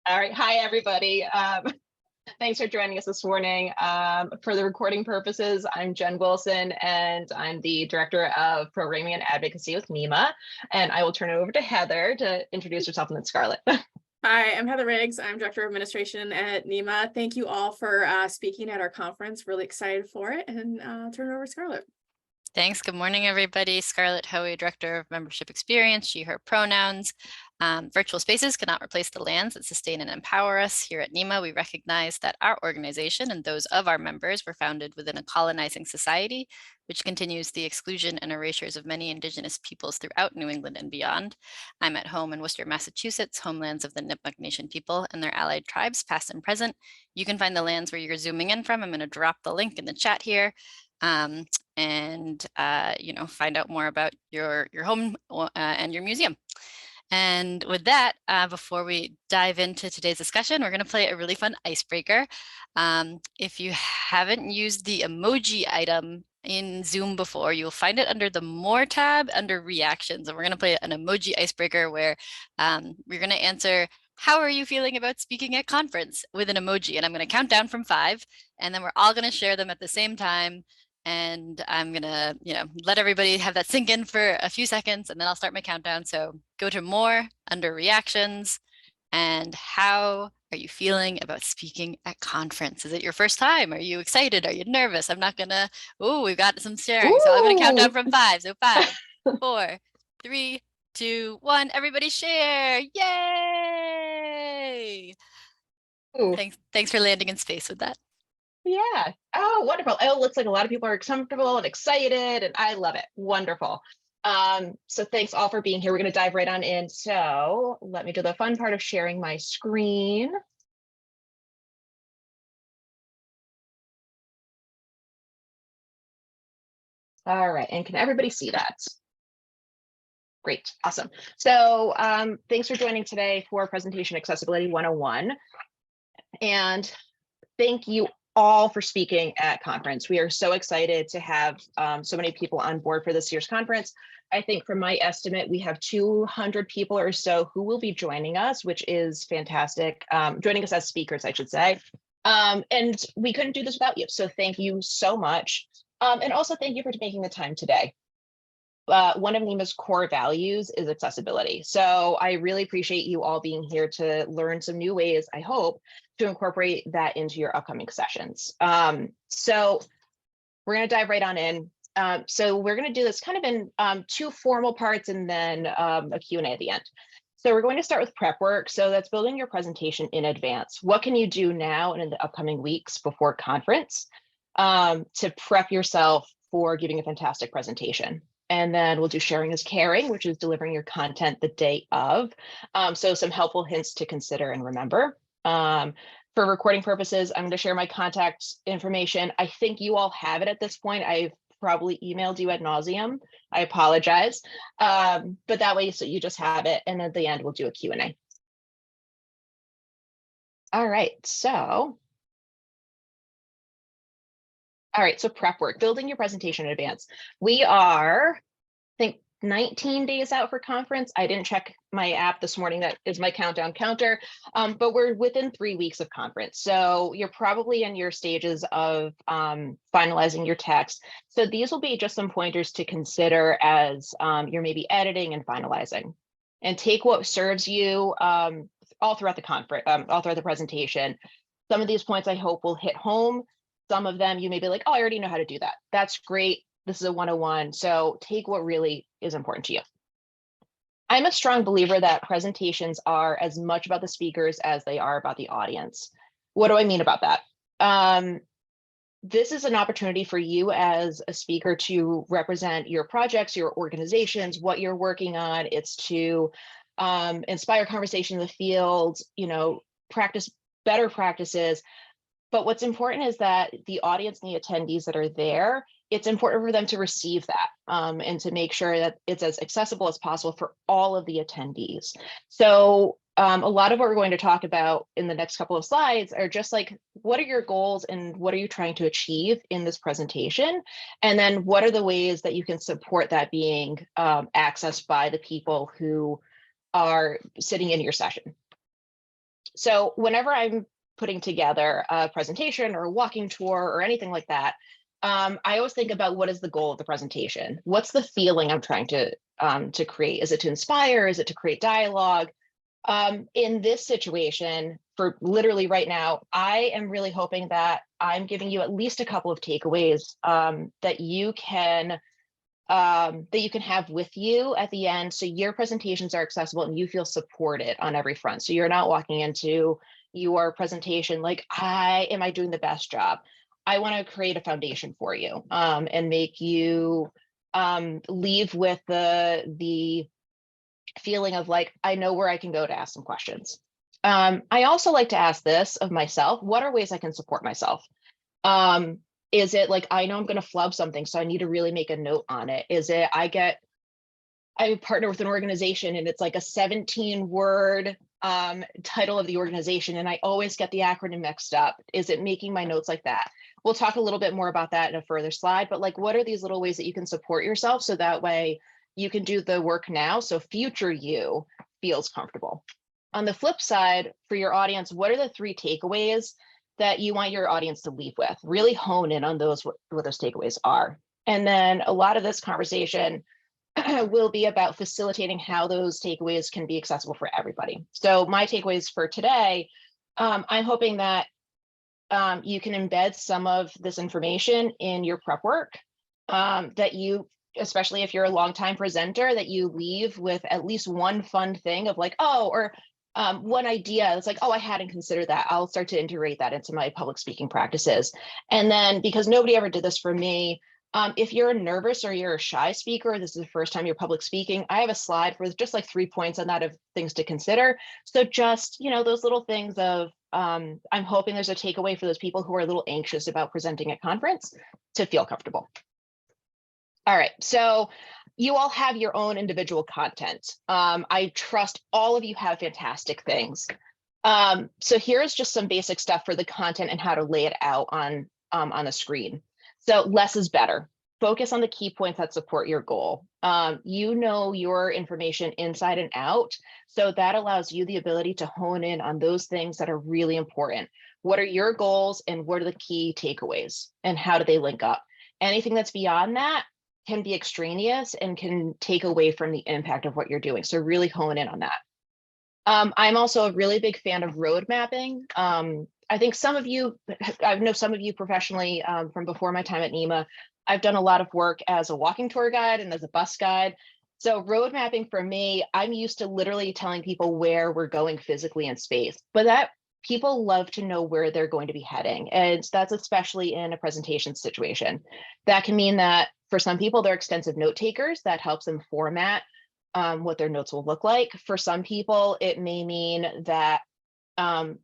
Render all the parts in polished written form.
All right. Hi, everybody. Thanks for joining us this morning. For the recording purposes, I'm Jen Wilson, and I'm the Director of Programming and Advocacy with NEMA. And I will turn it over to Heather to introduce herself and then Scarlett. Hi, I'm Heather Riggs. I'm Director of Administration at NEMA. Thank you all for speaking at our conference. Really excited for it, and turn it over to Scarlett. Thanks. Good morning, everybody. Scarlett Hoey, Director of Membership Experience, she, her pronouns. Virtual spaces cannot replace the lands that sustain and empower us. Here at NEMA, we recognize that our organization and those of our members were founded within a colonizing society, which continues the exclusion and erasures of many Indigenous peoples throughout New England and beyond. I'm at home in Worcester, Massachusetts, homelands of the Nipmuc Nation people and their allied tribes, past and present. You can find the lands where you're zooming in from. I'm going to drop the link in the chat here. And find out more about your home and your museum. And with that, before we dive into today's discussion, we're going to play a really fun icebreaker. If you haven't used the emoji item in Zoom before, you'll find it under the More tab under Reactions. And we're going to play an emoji icebreaker where we're going to answer, how are you feeling about speaking at conference with an emoji? And I'm going to count down from 5, and then we're all going to share them at the same time. And I'm gonna, let everybody have that sink in for a few seconds, and then I'll start my countdown. So go to More under Reactions, and how are you feeling about speaking at conference? Is it your first time? Are you excited? Are you nervous? I'm not gonna, we've got some sharing. So I'm gonna count down from 5. So 5, 4, 3, 2, 1. Everybody share. Yay! Thanks for landing in space with that. Yeah. Oh, wonderful. Oh, it looks like a lot of people are comfortable and excited, and I love it. Wonderful. So thanks all for being here. We're going to dive right on in. So let me do the fun part of sharing my screen. All right. And can everybody see that? Great. Awesome. So thanks for joining today for Presentation Accessibility 101. And thank you all for speaking at conference. We are so excited to have so many people on board for this year's conference. I think from my estimate, we have 200 people or so who will be joining us, which is fantastic. Joining us as speakers, I should say. And we couldn't do this without you. So thank you so much. And also thank you for making the time today. One of NEMA's core values is accessibility. So I really appreciate you all being here to learn some new ways, I hope, to incorporate that into your upcoming sessions. So we're going to dive right on in. So we're going to do this kind of in 2 formal parts and then a Q&A at the end. So we're going to start with prep work. So that's building your presentation in advance. What can you do now and in the upcoming weeks before conference to prep yourself for giving a fantastic presentation? And then we'll do sharing is caring, which is delivering your content the day of. So some helpful hints to consider and remember. For recording purposes, I'm going to share my contact information. I think you all have it at this point. I've probably emailed you ad nauseum. I apologize. But that way, so you just have it. And at the end, we'll do a Q&A. All right, so prep work, building your presentation in advance. We are, I think, 19 days out for conference. I didn't check my app this morning. That is my countdown counter, but we're within 3 weeks of conference. So you're probably in your stages of finalizing your text. So these will be just some pointers to consider as you're maybe editing and finalizing. And take what serves you all throughout the conference, all throughout the presentation. Some of these points I hope will hit home. Some of them you may be like, oh, I already know how to do that. That's great. This is a 101. So take what really is important to you. I'm a strong believer that presentations are as much about the speakers as they are about the audience. What do I mean about that? This is an opportunity for you as a speaker to represent your projects, your organizations, what you're working on. It's to inspire conversation in the field, practice better practices. But what's important is that the audience and the attendees that are there, it's important for them to receive that and to make sure that it's as accessible as possible for all of the attendees. So a lot of what we're going to talk about in the next couple of slides are just like, what are your goals and what are you trying to achieve in this presentation? And then what are the ways that you can support that being accessed by the people who are sitting in your session? So whenever I'm putting together a presentation or a walking tour or anything like that, I always think about what is the goal of the presentation? What's the feeling I'm trying to create? Is it to inspire? Is it to create dialogue? In this situation, for literally right now, I am really hoping that I'm giving you at least a couple of takeaways that you can have with you at the end, so your presentations are accessible and you feel supported on every front. So you're not walking into your presentation like, am I doing the best job? I want to create a foundation for you and make you leave with the feeling of like, I know where I can go to ask some questions. I also like to ask this of myself: what are ways I can support myself? Is it like, I know I'm going to flub something, so I need to really make a note on it? Is it I partner with an organization and it's like a 17-word title of the organization, and I always get the acronym mixed up? Is it making my notes like that? We'll talk a little bit more about that in a further slide, but like, what are these little ways that you can support yourself so that way you can do the work now so future you feels comfortable? On the flip side, for your audience, what are the 3 takeaways that you want your audience to leave with? Really hone in on those, what those takeaways are. And then a lot of this conversation will be about facilitating how those takeaways can be accessible for everybody. So my takeaways for today, I'm hoping that you can embed some of this information in your prep work, that you, especially if you're a longtime presenter, that you leave with at least one fun thing of like, oh, or one idea. It's like, oh, I hadn't considered that. I'll start to integrate that into my public speaking practices. And then, because nobody ever did this for me, if you're nervous or you're a shy speaker, this is the first time you're public speaking, I have a slide with just like 3 points on that of things to consider. So just, those little things of, I'm hoping there's a takeaway for those people who are a little anxious about presenting at conference to feel comfortable. All right, so you all have your own individual content. I trust all of you have fantastic things. So here's just some basic stuff for the content and how to lay it out on the screen. So less is better. Focus on the key points that support your goal. You know your information inside and out, so that allows you the ability to hone in on those things that are really important. What are your goals and what are the key takeaways and how do they link up? Anything that's beyond that can be extraneous and can take away from the impact of what you're doing. So really hone in on that. I'm also a really big fan of road mapping. I think I know some of you professionally from before my time at NEMA. I've done a lot of work as a walking tour guide and as a bus guide. So road mapping for me, I'm used to literally telling people where we're going physically in space, but that people love to know where they're going to be heading. And that's especially in a presentation situation. That can mean that for some people, they're extensive note takers. That helps them format what their notes will look like. For some people, it may mean that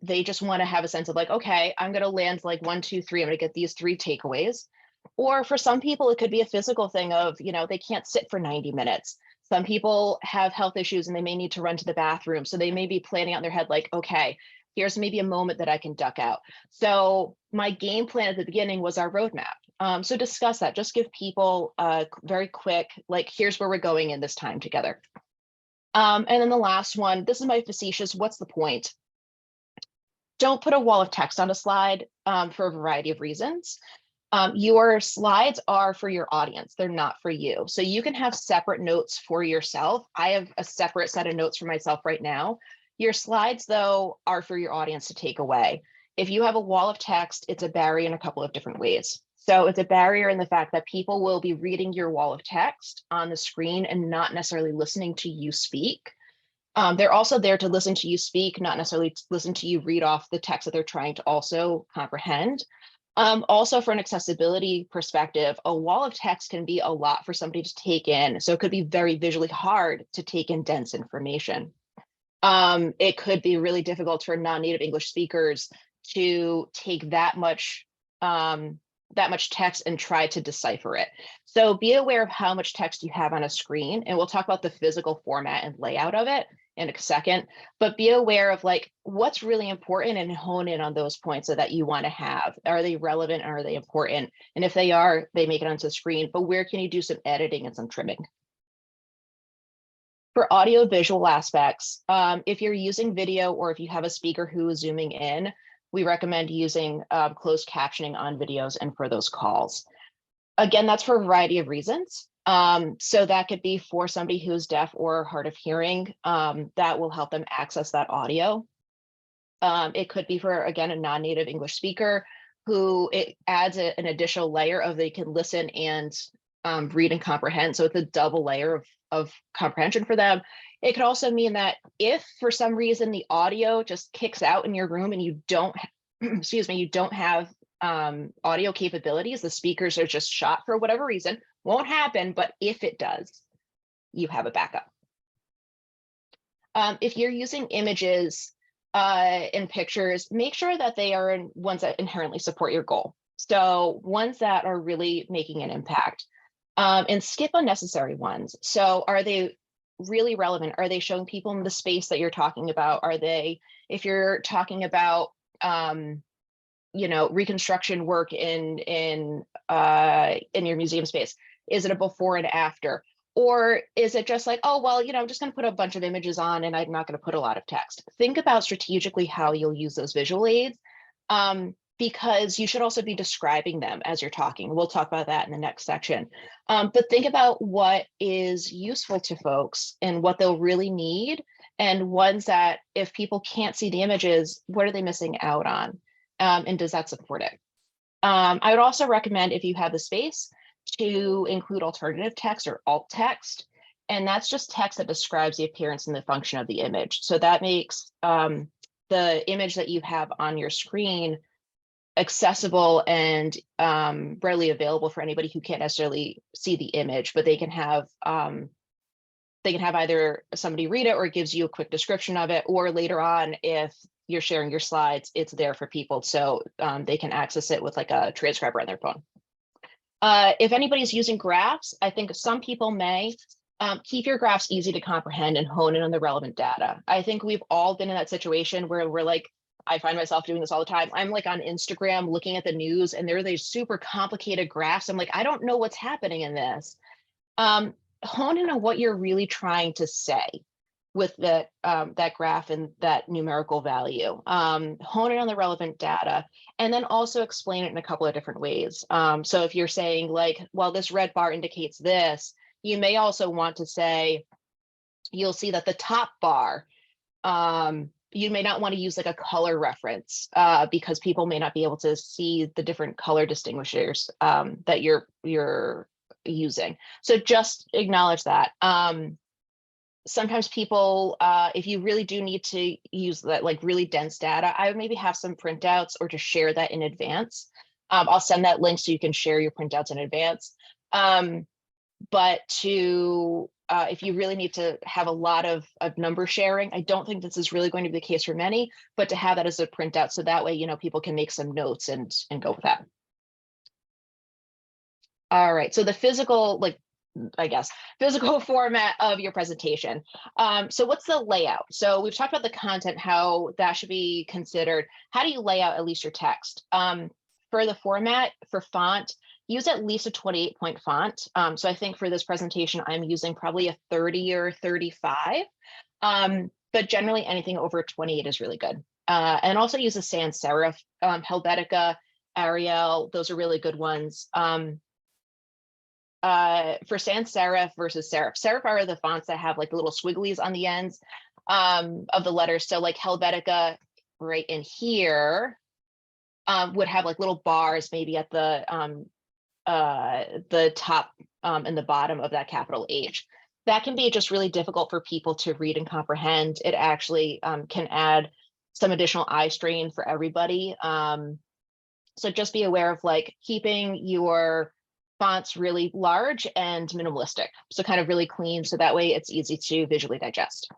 they just want to have a sense of like, okay, I'm going to land like 1, 2, 3. I'm going to get these 3 takeaways. Or for some people, it could be a physical thing of, they can't sit for 90 minutes. Some people have health issues and they may need to run to the bathroom. So they may be planning out in their head like, okay, here's maybe a moment that I can duck out. So my game plan at the beginning was our roadmap. So discuss that, just give people a very quick, like, here's where we're going in this time together. And then the last one, this is my facetious, what's the point? Don't put a wall of text on a slide for a variety of reasons. Your slides are for your audience. They're not for you. So you can have separate notes for yourself. I have a separate set of notes for myself right now. Your slides, though, are for your audience to take away. If you have a wall of text, it's a barrier in a couple of different ways. So it's a barrier in the fact that people will be reading your wall of text on the screen and not necessarily listening to you speak. They're also there to listen to you speak, not necessarily to listen to you read off the text that they're trying to also comprehend. Also, for an accessibility perspective, a wall of text can be a lot for somebody to take in. So it could be very visually hard to take in dense information. It could be really difficult for non-native English speakers to take that much text and try to decipher it. So be aware of how much text you have on a screen, and we'll talk about the physical format and layout of it in a second, but be aware of like what's really important and hone in on those points so that you want to have. Are they relevant? Are they important? And if they are, they make it onto the screen, but where can you do some editing and some trimming? For audio visual aspects, if you're using video or if you have a speaker who is zooming in, we recommend using closed captioning on videos and for those calls. Again, that's for a variety of reasons. So that could be for somebody who's deaf or hard of hearing, that will help them access that audio. It could be for, again, a non-native English speaker who it adds an additional layer of they can listen and read and comprehend. So it's a double layer of comprehension for them. It could also mean that if for some reason the audio just kicks out in your room and you don't, excuse me, you don't have audio capabilities, the speakers are just shot for whatever reason, won't happen, but if it does, you have a backup. If you're using images in pictures, make sure that they are ones that inherently support your goal. So ones that are really making an impact, and skip unnecessary ones. So are they really relevant? Are they showing people in the space that you're talking about? Are they, if you're talking about, you know, reconstruction work in your museum space, is it a before and after? Or is it just like, oh, well, you know, I'm just going to put a bunch of images on and I'm not going to put a lot of text. Think about strategically how you'll use those visual aids, because you should also be describing them as you're talking. We'll talk about that in the next section. But think about what is useful to folks and what they'll really need, and ones that if people can't see the images, what are they missing out on? And does that support it? I would also recommend, if you have the space, to include alternative text or alt text. And that's just text that describes the appearance and the function of the image. So that makes the image that you have on your screen accessible and readily available for anybody who can't necessarily see the image, but they can have either somebody read it, or it gives you a quick description of it, or later on, if you're sharing your slides, it's there for people so they can access it with like a transcriber on their phone. If anybody's using graphs, I think some people may keep your graphs easy to comprehend and hone in on the relevant data. I think we've all been in that situation where we're like, I find myself doing this all the time. I'm like on Instagram looking at the news and there are these super complicated graphs. I'm like, I don't know what's happening in this. Hone in on what you're really trying to say with that graph and that numerical value. Hone in on the relevant data, and then also explain it in a couple of different ways. So if you're saying like, well, this red bar indicates this, you may also want to say, you'll see that the top bar, you may not want to use like a color reference because people may not be able to see the different color distinguishers that you're using. So just acknowledge that. Sometimes people, if you really do need to use that like really dense data, I would maybe have some printouts or to share that in advance. I'll send that link so you can share your printouts in advance. But if you really need to have a lot of number sharing, I don't think this is really going to be the case for many, but to have that as a printout, so that way, you know, people can make some notes and go with that. All right, so the physical, like, I guess, physical format of your presentation. So what's the layout? So we've talked about the content, how that should be considered. How do you lay out at least your text? For the format, for font, use at least a 28-point font. So I think for this presentation, I'm using probably a 30 or 35, but generally anything over 28 is really good. And also use a sans serif, Helvetica, Arial, those are really good ones. For sans serif versus serif. Serif are the fonts that have like little squigglies on the ends of the letters. So like Helvetica right in here would have like little bars maybe at the top and the bottom of that capital H. That can be just really difficult for people to read and comprehend. It actually can add some additional eye strain for everybody. So just be aware of like keeping your fonts really large and minimalistic. So kind of really clean, so that way it's easy to visually digest.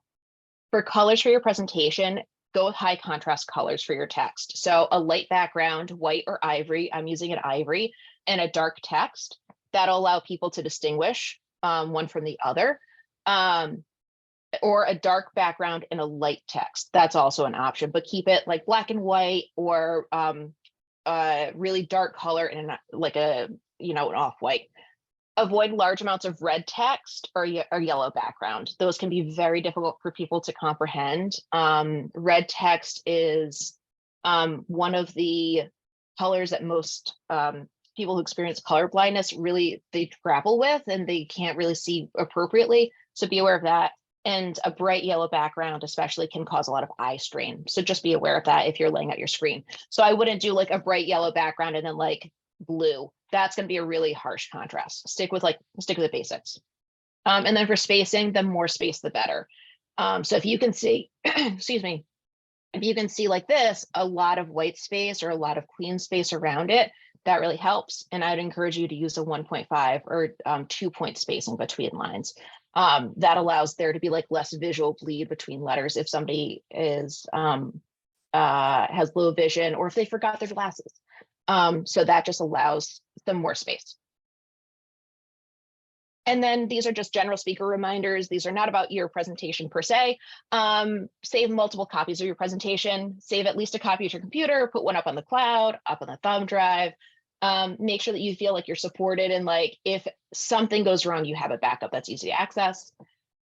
For colors for your presentation, go with high contrast colors for your text. So a light background, white or ivory, I'm using an ivory, and a dark text. That'll allow people to distinguish one from the other. Or a dark background and a light text. That's also an option, but keep it like black and white, or really dark color and like a, you know, an off-white. Avoid large amounts of red text or yellow background. Those can be very difficult for people to comprehend. Red text is one of the colors that most people who experience color blindness really they grapple with, and they can't really see appropriately. So be aware of that. And a bright yellow background especially can cause a lot of eye strain. So just be aware of that if you're laying out your screen. So I wouldn't do like a bright yellow background and then like blue. That's going to be a really harsh contrast. Stick with the basics. And then for spacing, the more space, the better. So if you can see, excuse me, if you can see like this, a lot of white space or a lot of clean space around it, that really helps. And I'd encourage you to use a 1.5 or 2-point spacing between lines. That allows there to be like less visual bleed between letters if somebody is has low vision or if they forgot their glasses. So that just allows some more space. And then these are just general speaker reminders. These are not about your presentation per se. Save multiple copies of your presentation. Save at least a copy at your computer. Put one up on the cloud, up on the thumb drive. Make sure that you feel like you're supported, and like if something goes wrong, you have a backup that's easy to access.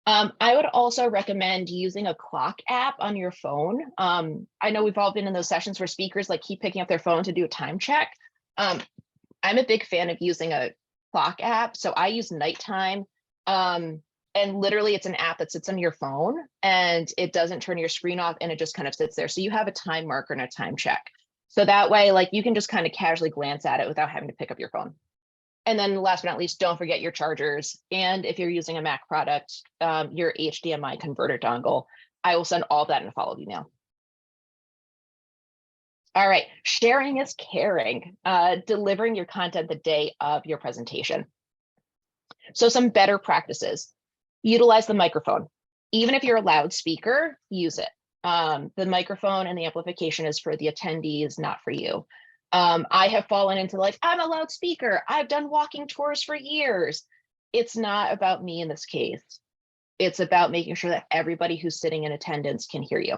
I would also recommend using a clock app on your phone. I know we've all been in those sessions where speakers like keep picking up their phone to do a time check. I'm a big fan of using a clock app. So I use Nighttime. And literally it's an app that sits on your phone and it doesn't turn your screen off and it just kind of sits there. So you have a time marker and a time check. So that way, like you can just kind of casually glance at it without having to pick up your phone. And then last but not least, don't forget your chargers. And if you're using a Mac product, your HDMI converter dongle. I will send all that in a follow-up email. All right, sharing is caring, delivering your content the day of your presentation. So some better practices: utilize the microphone. Even if you're a loudspeaker, use it. The microphone and the amplification is for the attendees, not for you. I have fallen into like, I'm a loudspeaker. I've done walking tours for years. It's not about me in this case. It's about making sure that everybody who's sitting in attendance can hear you.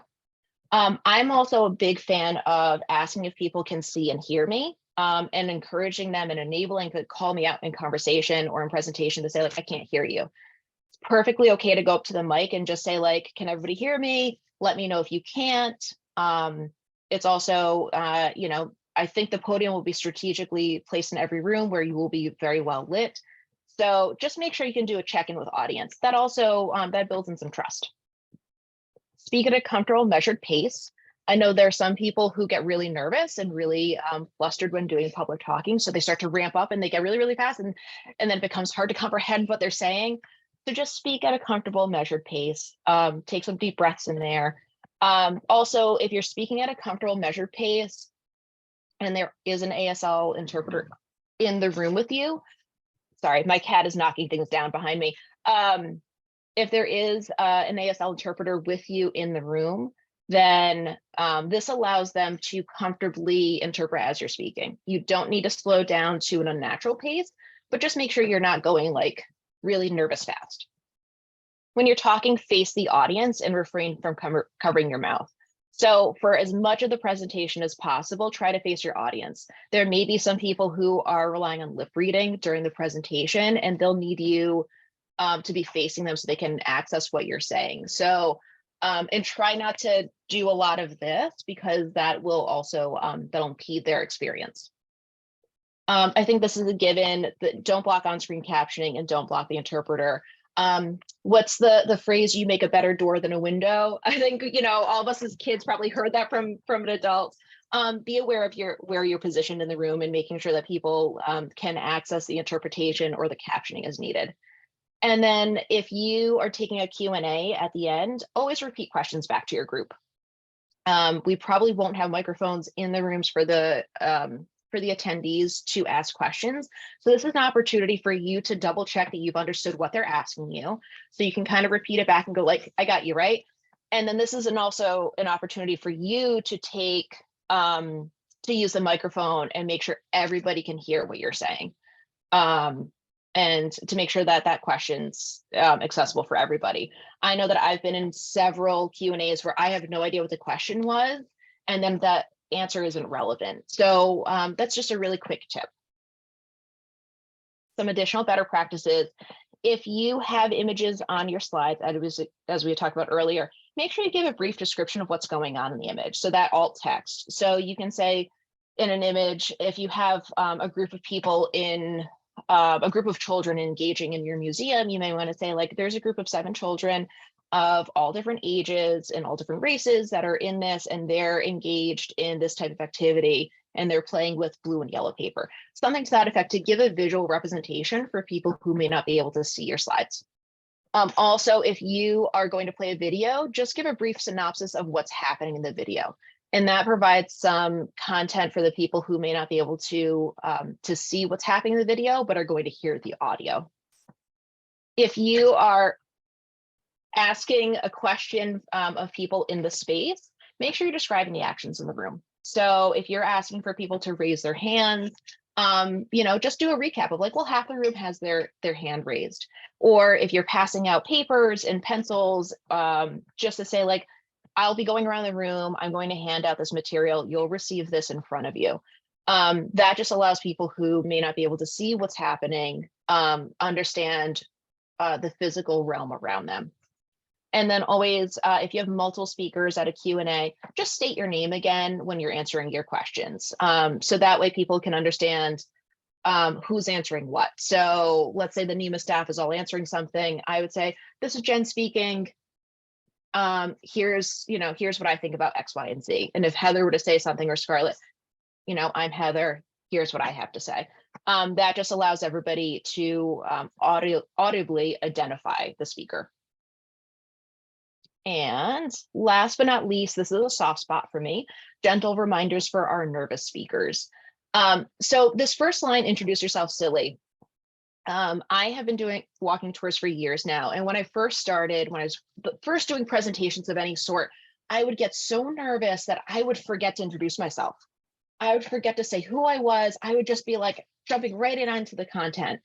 I'm also a big fan of asking if people can see and hear me, and encouraging them and enabling to call me out in conversation or in presentation to say like, I can't hear you. It's perfectly okay to go up to the mic and just say like, can everybody hear me? Let me know if you can't. It's also, you know, I think the podium will be strategically placed in every room where you will be very well lit. So just make sure you can do a check-in with audience. That also, that builds in some trust. Speak at a comfortable, measured pace. I know there are some people who get really nervous and really flustered when doing public talking. So they start to ramp up and they get really, really fast. And then it becomes hard to comprehend what they're saying. So just speak at a comfortable, measured pace. Take some deep breaths in there. Also, if you're speaking at a comfortable, measured pace, and there is an ASL interpreter in the room with you, sorry, my cat is knocking things down behind me. If there is an ASL interpreter with you in the room, then this allows them to comfortably interpret as you're speaking. You don't need to slow down to an unnatural pace, but just make sure you're not going like really nervous fast. When you're talking, face the audience and refrain from covering your mouth. So for as much of the presentation as possible, try to face your audience. There may be some people who are relying on lip reading during the presentation, and they'll need you to be facing them so they can access what you're saying. So, and try not to do a lot of this because that will also, that'll impede their experience. I think this is a given, that don't block on-screen captioning and don't block the interpreter. What's the phrase, you make a better door than a window? I think, you know, all of us as kids probably heard that from an adult. Be aware of where you're positioned in the room and making sure that people can access the interpretation or the captioning as needed. And then if you are taking a Q&A at the end, always repeat questions back to your group. We probably won't have microphones in the rooms for the attendees to ask questions. So this is an opportunity for you to double check that you've understood what they're asking you. So you can kind of repeat it back and go like, I got you, right? And then this is also an opportunity for you to take, to use the microphone and make sure everybody can hear what you're saying. And to make sure that that question's accessible for everybody. I know that I've been in several Q&As where I have no idea what the question was, and then that answer isn't relevant. So that's just a really quick tip. some additional better practices. If you have images on your slides, as we talked about earlier, make sure you give a brief description of what's going on in the image. So that alt text. So you can say in an image, if you have a group of people in a group of children engaging in your museum, you may want to say like, there's a group of 7 children of all different ages and all different races that are in this, and they're engaged in this type of activity, and they're playing with blue and yellow paper. Something to that effect, to give a visual representation for people who may not be able to see your slides. Also, if you are going to play a video, just give a brief synopsis of what's happening in the video. And that provides some content for the people who may not be able to see what's happening in the video, but are going to hear the audio. If you are asking a question of people in the space, make sure you're describing the actions in the room. So if you're asking for people to raise their hands, just do a recap of like, well, half the room has their hand raised. Or if you're passing out papers and pencils, just to say like, I'll be going around the room, I'm going to hand out this material, you'll receive this in front of you. That just allows people who may not be able to see what's happening, understand the physical realm around them. And then always, if you have multiple speakers at a Q&A, just state your name again when you're answering your questions. So that way people can understand who's answering what. So let's say the NEMA staff is all answering something. I would say, this is Jen speaking. Here's what I think about X, Y, and Z. And if Heather were to say something, or Scarlett, I'm Heather, here's what I have to say. That just allows everybody to audibly identify the speaker. And last but not least, this is a soft spot for me, gentle reminders for our nervous speakers. So this first line, introduce yourself silly. I have been doing walking tours for years now. And when I first started, when I was first doing presentations of any sort, I would get so nervous that I would forget to introduce myself. I would forget to say who I was. I would just be like jumping right in onto the content.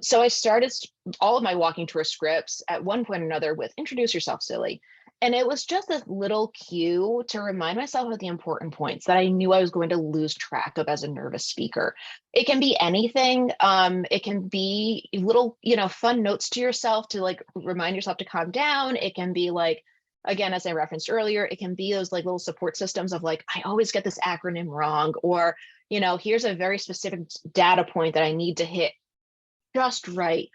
So I started all of my walking tour scripts at one point or another with introduce yourself silly. And it was just this little cue to remind myself of the important points that I knew I was going to lose track of as a nervous speaker. It can be anything. It can be little, fun notes to yourself to like remind yourself to calm down. It can be like, again, as I referenced earlier, it can be those like little support systems of like, I always get this acronym wrong, or, here's a very specific data point that I need to hit just right.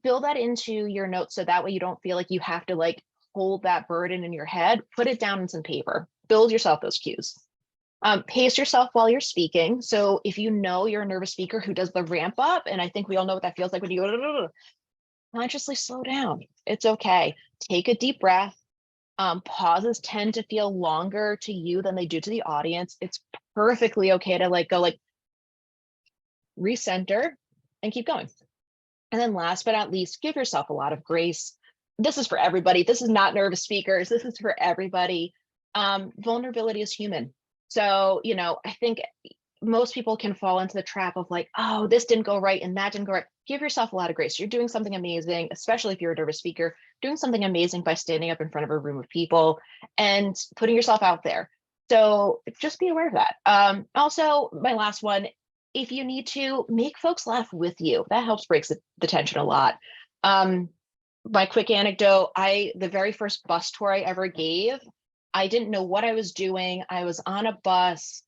Build that into your notes so that way you don't feel like you have to like hold that burden in your head. Put it down in some paper. Build yourself those cues. Pace yourself while you're speaking. So if you're a nervous speaker who does the ramp up, and I think we all know what that feels like when you go, consciously slow down. It's okay. Take a deep breath. Pauses tend to feel longer to you than they do to the audience. It's perfectly okay to go recenter and keep going. And then last but not least, give yourself a lot of grace. This is for everybody. This is not nervous speakers. This is for everybody. Vulnerability is human. So, I think most people can fall into the trap of like, oh, this didn't go right and that didn't go right. Give yourself a lot of grace. You're doing something amazing, especially if you're a nervous speaker, doing something amazing by standing up in front of a room of people and putting yourself out there. So just be aware of that. Also, my last one, if you need to, make folks laugh with you. That helps break the tension a lot. My quick anecdote, the very first bus tour I ever gave, I didn't know what I was doing. I was on a bus.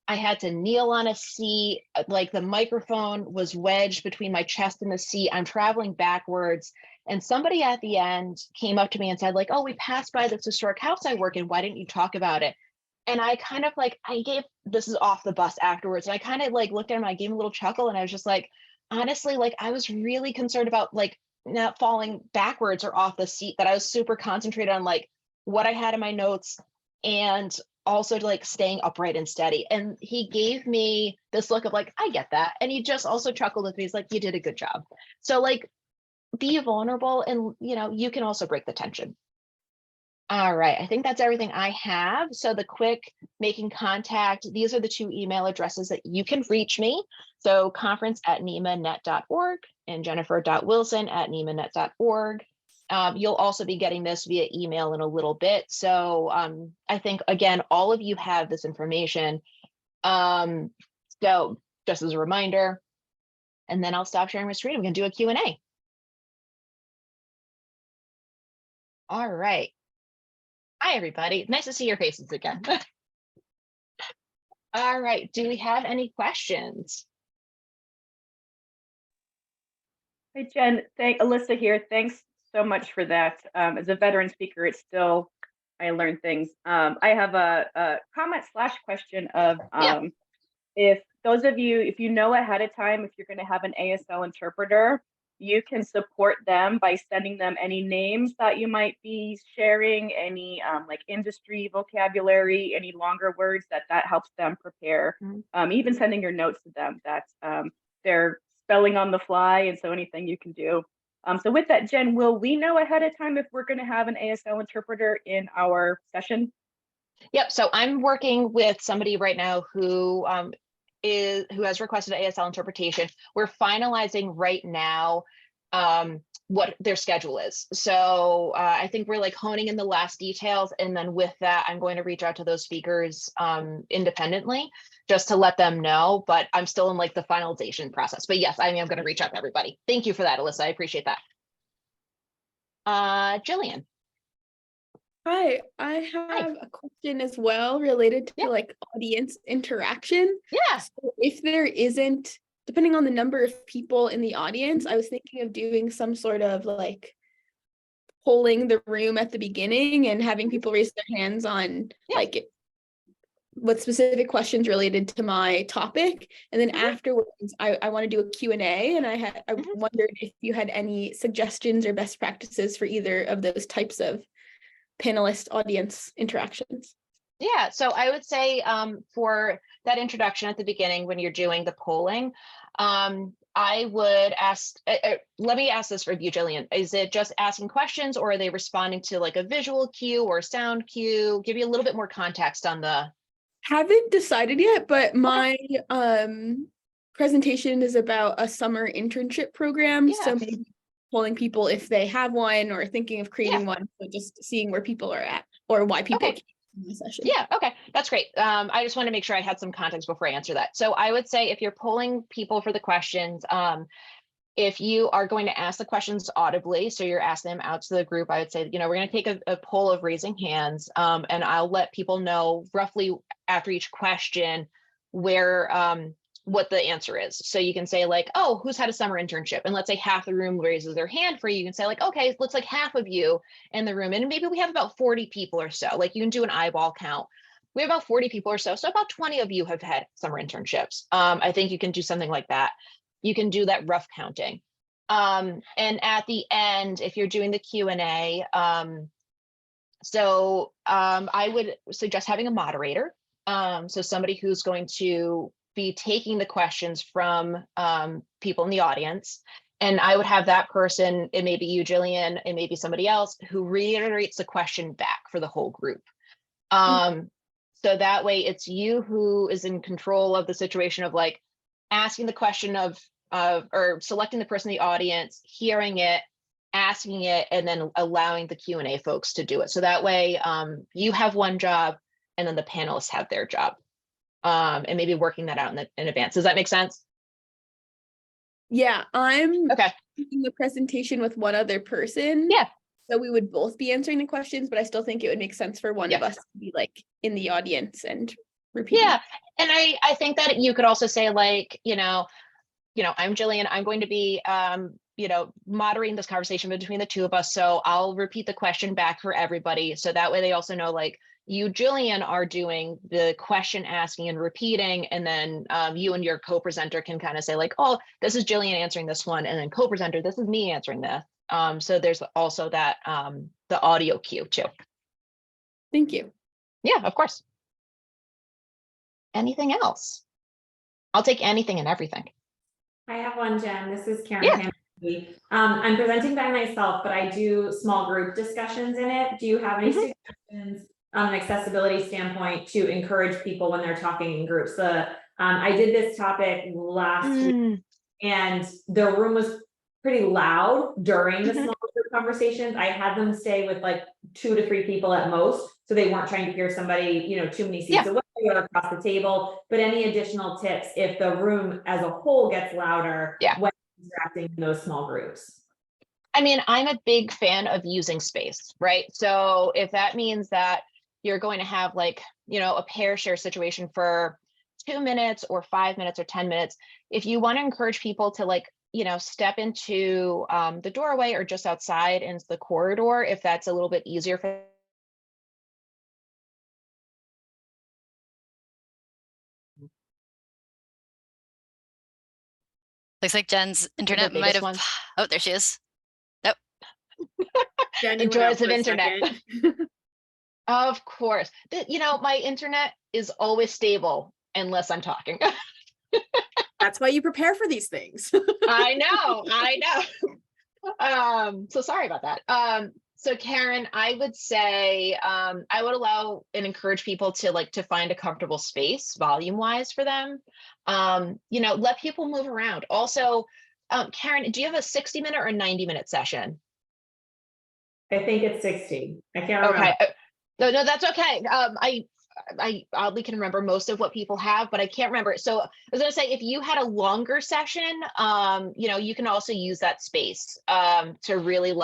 I had to kneel on a seat. Like the microphone was wedged between my chest and the seat. I'm traveling backwards. And somebody at the end came up to me and said like, oh, we passed by this historic house I work in. Why didn't you talk about it? And I kind of this is off the bus afterwards. And I kind of looked at him, I gave him a little chuckle, and I was just like, honestly, I was really concerned about not falling backwards or off the seat, that I was super concentrated on what I had in my notes and also staying upright and steady. And he gave me this look of I get that. And he just also chuckled with me. He's like, you did a good job. So be vulnerable, and you can also break the tension. All right, I think that's everything I have. So the quick making contact, these are the 2 email addresses that you can reach me. So conference@nemanet.org and jennifer.wilson@nemanet.org. You'll also be getting this via email in a little bit. So I think, again, all of you have this information. So just as a reminder, and then I'll stop sharing my screen. We can do a Q&A. All right. Hi, everybody. Nice to see your faces again. All right. Do we have any questions? Hey, Jen, Alyssa here. Thanks so much for that. As a veteran speaker, I learn things. I have a comment / question of if those of you, if you know ahead of time, if you're going to have an ASL interpreter, you can support them by sending them any names that you might be sharing, any like industry vocabulary, any longer words that helps them prepare. Even sending your notes to them that they're spelling on the fly, and so anything you can do. So with that, Jen, will we know ahead of time if we're going to have an ASL interpreter in our session? Yep. So I'm working with somebody right now who has requested ASL interpretation. We're finalizing right now what their schedule is. So I think we're like honing in the last details, and then with that, I'm going to reach out to those speakers independently just to let them know. But I'm still in like the finalization process. But yes, I am going to reach out to everybody. Thank you for that, Alyssa. I appreciate that. Jillian. Hi, I have a question as well related to like audience interaction. Yeah. So if there isn't, depending on the number of people in the audience, I was thinking of doing some sort of like polling the room at the beginning and having people raise their hands on like what specific questions related to my topic. And then afterwards, I want to do a Q&A, and I wondered if you had any suggestions or best practices for either of those types of panelist audience interactions. Yeah, so I would say for that introduction at the beginning when you're doing the polling, I would ask, let me ask this for you, Jillian. Is it just asking questions, or are they responding to like a visual cue or sound cue? Give you a little bit more context on the... Haven't decided yet, but my presentation is about a summer internship program. Yeah. So maybe polling people if they have one or thinking of creating one, so just seeing where people are at or why people came to the session. Yeah, okay, that's great. I just want to make sure I had some context before I answer that. So I would say if you're polling people for the questions, if you are going to ask the questions audibly, so you're asking them out to the group, I would say, we're going to take a poll of raising hands, and I'll let people know roughly after each question where what the answer is. So you can say like, oh, who's had a summer internship? And let's say half the room raises their hand for you. You can say like, okay, it looks like half of you in the room. And maybe we have about 40 people or so. Like you can do an eyeball count. We have about 40 people or so. So about 20 of you have had summer internships. I think you can do something like that. You can do that rough counting. And at the end, if you're doing the Q&A, I would suggest having a moderator. So somebody who's going to be taking the questions from people in the audience. And I would have that person, it may be you, Jillian, it may be somebody else, who reiterates the question back for the whole group. So that way it's you who is in control of the situation of like asking the question or selecting the person in the audience, hearing it, asking it, and then allowing the Q&A folks to do it. So that way you have one job and then the panelists have their job. And maybe working that out in advance. Does that make sense? Yeah, I'm okay. Doing the presentation with one other person. Yeah. So we would both be answering the questions, but I still think it would make sense for one of us to be like in the audience and repeating. Yeah, and I think that you could also say like, I'm Jillian, I'm going to be, moderating this conversation between the two of us. So I'll repeat the question back for everybody. So that way they also know like, you, Jillian, are doing the question asking and repeating, and then you and your co-presenter can kind of say like, oh, this is Jillian answering this one, and then co-presenter, this is me answering this. So there's also that the audio cue too. Thank you. Yeah, of course. Anything else? I'll take anything and everything. I have one, Jen. This is Karen. Yeah. I'm presenting by myself, but I do small group discussions in it. Do you have any suggestions on an accessibility standpoint to encourage people when they're talking in groups? I did this topic last week, and the room was pretty loud during the small group conversations. I had them stay with like 2 to 3 people at most, so they weren't trying to hear somebody, too many seats away or across the table, but any additional tips if the room as a whole gets louder Yeah. when interacting in those small groups? I mean, I'm a big fan of using space, right? So if that means that you're going to have like, a pair share situation for 2 minutes or 5 minutes or 10 minutes, if you want to encourage people to like, step into the doorway or just outside into the corridor, if that's a little bit easier for Looks like Jen's internet might biggest have, ones. oh, there she is. Nope. Jen, The you went out joys of for a internet. second. Of course. My internet is always stable unless I'm talking. That's why you prepare for these things. I know. So sorry about that. So Karen, I would say I would allow and encourage people to find a comfortable space volume wise for them. Let people move around. Also, Karen, do you have a 60-minute or a 90-minute session? I think it's 60. I can't remember. Okay. No, that's okay. I oddly can remember most of what people have, but I can't remember. So I was going to say, if you had a longer session, you can also use that space to really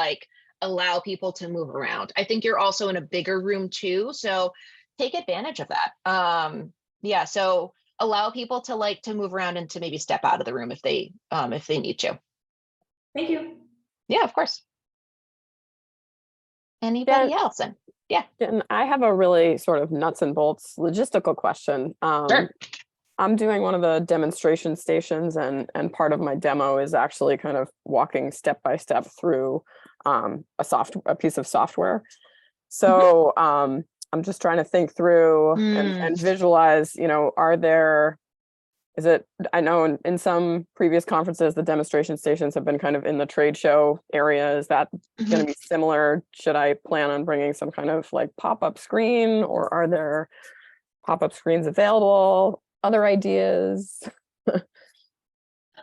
allow people to move around. I think you're also in a bigger room too, so take advantage of that. Yeah, so allow people to move around and to maybe step out of the room if they need to. Thank you. Yeah, of course. Anybody else? And And I have a really sort of nuts and bolts logistical question. sure. I'm doing one of the demonstration stations, and part of my demo is actually kind of walking step by step through a piece of software. So I'm just trying to think through and visualize, I know in some previous conferences, the demonstration stations have been kind of in the trade show area. Is that going to be similar? Should I plan on bringing some kind of pop-up screen, or are there pop-up screens available? Other ideas?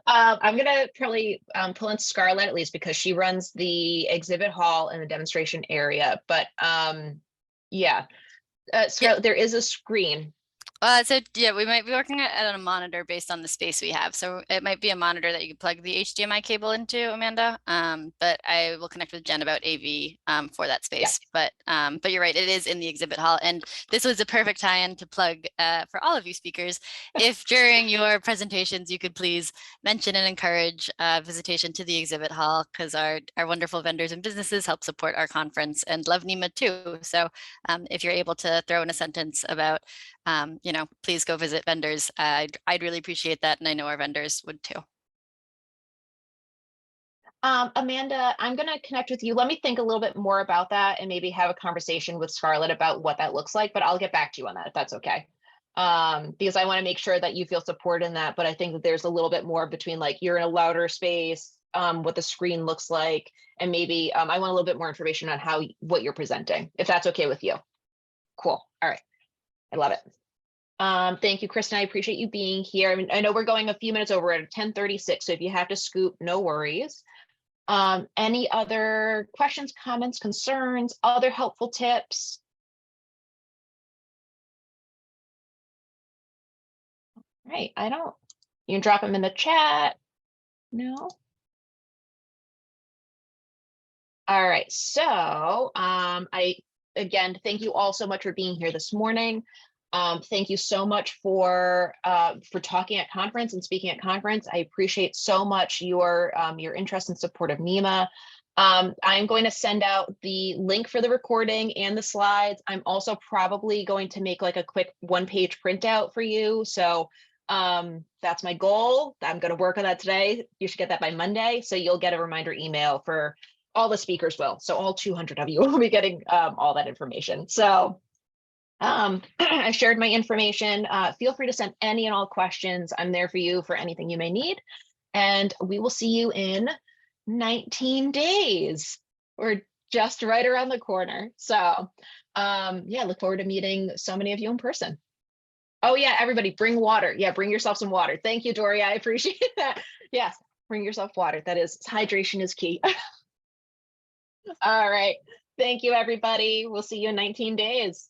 I'm gonna probably pull in Scarlett, at least because she runs the exhibit hall and the demonstration area. But yeah, Scarlett, there is a screen. So yeah, we might be working at a monitor based on the space we have. So it might be a monitor that you could plug the HDMI cable into, Amanda. But I will connect with Jen about AV for that space. But you're right, it is in the exhibit hall. And this was a perfect tie-in to plug for all of you speakers. If during your presentations, you could please mention and encourage visitation to the exhibit hall, because our wonderful vendors and businesses help support our conference and love NEMA too. So if you're able to throw in a sentence about please go visit vendors. I'd really appreciate that. And I know our vendors would too. Amanda, I'm going to connect with you. Let me think a little bit more about that and maybe have a conversation with Scarlett about what that looks like, but I'll get back to you on that if that's okay. Because I want to make sure that you feel support in that, but I think that there's a little bit more between you're in a louder space, what the screen looks like, and maybe I want a little bit more information on what you're presenting, if that's okay with you. Cool. All right. I love it. Thank you, Kristen. I appreciate you being here. I know we're going a few minutes over at 10:36, so if you have to scoop, no worries. Any other questions, comments, concerns, other helpful tips? Right, you can drop them in the chat. No? All right, so again, thank you all so much for being here this morning. Thank you so much for talking at conference and speaking at conference. I appreciate so much your interest and support of NEMA. I'm going to send out the link for the recording and the slides. I'm also probably going to make a quick one-page printout for you. So that's my goal. I'm going to work on that today. You should get that by Monday. So you'll get a reminder email for all the speakers will. So all 200 of you will be getting all that information. So I shared my information. Feel free to send any and all questions. I'm there for you for anything you may need. And we will see you in 19 days. We're just right around the corner. So yeah, look forward to meeting so many of you in person. Oh yeah, everybody bring water. Yeah, bring yourself some water. Thank you, Dory. I appreciate that. Yes, bring yourself water. Hydration is key. All right. Thank you, everybody. We'll see you in 19 days.